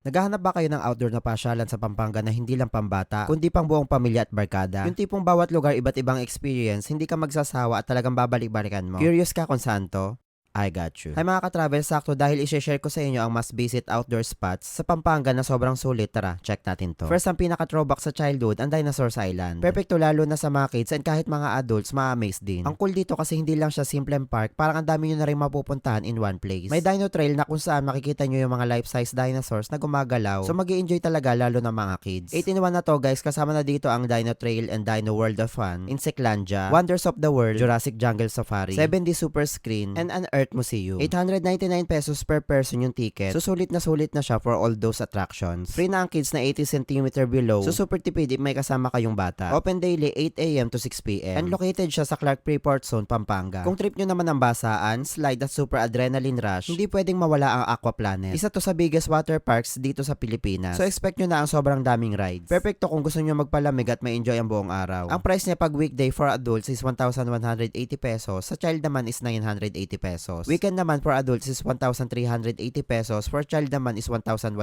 Naghahanap ba kayo ng outdoor na pasyalan sa Pampanga na hindi lang pambata, kundi pang buong pamilya at barkada? Yung tipong bawat lugar iba't ibang experience, hindi ka magsasawa at talagang babalik-balikan mo. Curious ka kung saan to? I got you. Hi mga ka-travel, sakto dahil i-share ko sa inyo ang must visit outdoor spots sa Pampanga na sobrang sulit. Tara, check natin to. First, ang pinaka-throwback sa childhood, ang Dinosaurs Island. Perfecto lalo na sa mga kids and kahit mga adults, ma-amaze din. Ang cool dito kasi hindi lang siya simpleng park, parang ang dami nyo na rin mapupuntahan in one place. May dino trail na kung saan makikita nyo yung mga life-size dinosaurs na gumagalaw. So mag-i-enjoy talaga lalo ng mga kids. 8-in-1 na to guys, kasama na dito ang Dino Trail and Dino World of Fun, Insectlandia, Wonders of the World, Jurassic Jungle Safari, 7D Super Screen, and an Earth Museum. 899 pesos per person yung ticket. So sulit na siya for all those attractions. Free na ang kids na 80 cm below. So super tipid if may kasama kayong bata. Open daily 8 a.m. to 6 p.m. And located siya sa Clark Freeport Zone, Pampanga. Kung trip nyo naman ang basaan, slide at super adrenaline rush, hindi pwedeng mawala ang Aqua Planet. Isa to sa biggest water parks dito sa Pilipinas. So expect nyo na ang sobrang daming rides. Perfecto kung gusto nyo magpalamig at ma-enjoy ang buong araw. Ang price niya pag weekday for adults is 1,180 pesos. Sa child naman is 980 pesos. Weekend naman for adults is 1,380 pesos. For child naman is 1,180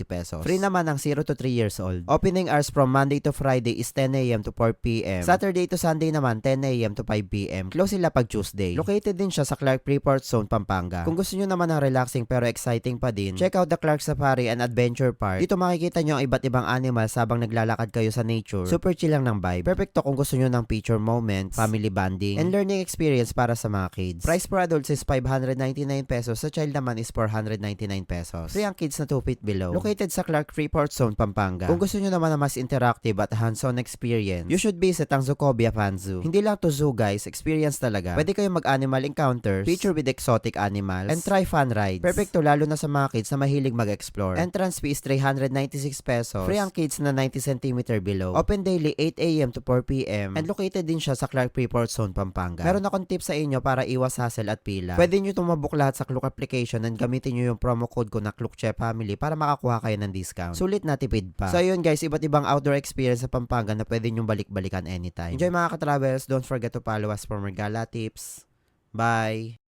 pesos. Free naman ang 0 to 3 years old. Opening hours from Monday to Friday is 10 a.m. to 4 p.m. Saturday to Sunday naman 10 a.m. to 5 p.m. Close sila pag Tuesday. Located din siya sa Clark Freeport Zone, Pampanga. Kung gusto nyo naman ng relaxing pero exciting pa din, check out the Clark Safari and Adventure Park. Dito makikita nyo ang iba't ibang animals habang naglalakad kayo sa nature. Super chill lang ng vibe. Perfecto kung gusto nyo ng picture moments, family bonding, and learning experience para sa mga kids. Price for adults is 599 pesos. Sa child naman is 499 pesos. Free ang kids na 2 feet below. Located sa Clark Freeport Zone, Pampanga. Kung gusto nyo naman na mas interactive at hands-on experience, you should visit ang Zoocobia Fan Zoo. Hindi lang to zoo guys, experience talaga. Pwede kayong mag-animal encounters, picture with exotic animals, and try fun rides. Perfecto lalo na sa mga kids na mahilig mag-explore. Entrance fee is 396 pesos. Free ang kids na 90 cm below. Open daily 8 a.m. to 4 p.m. And located din siya sa Clark Freeport Zone, Pampanga. Meron akong tip sa inyo para iwas hassle at pila. Pwede nyo tumabok lahat sa Klook application and gamitin nyo yung promo code ko na Klookchef Family para makakuha kayo ng discount. Sulit na tipid pa. So yun guys, iba't ibang outdoor experience sa Pampanga na pwede nyong balik-balikan anytime. Enjoy mga ka-travels. Don't forget to follow us for more gala tips. Bye!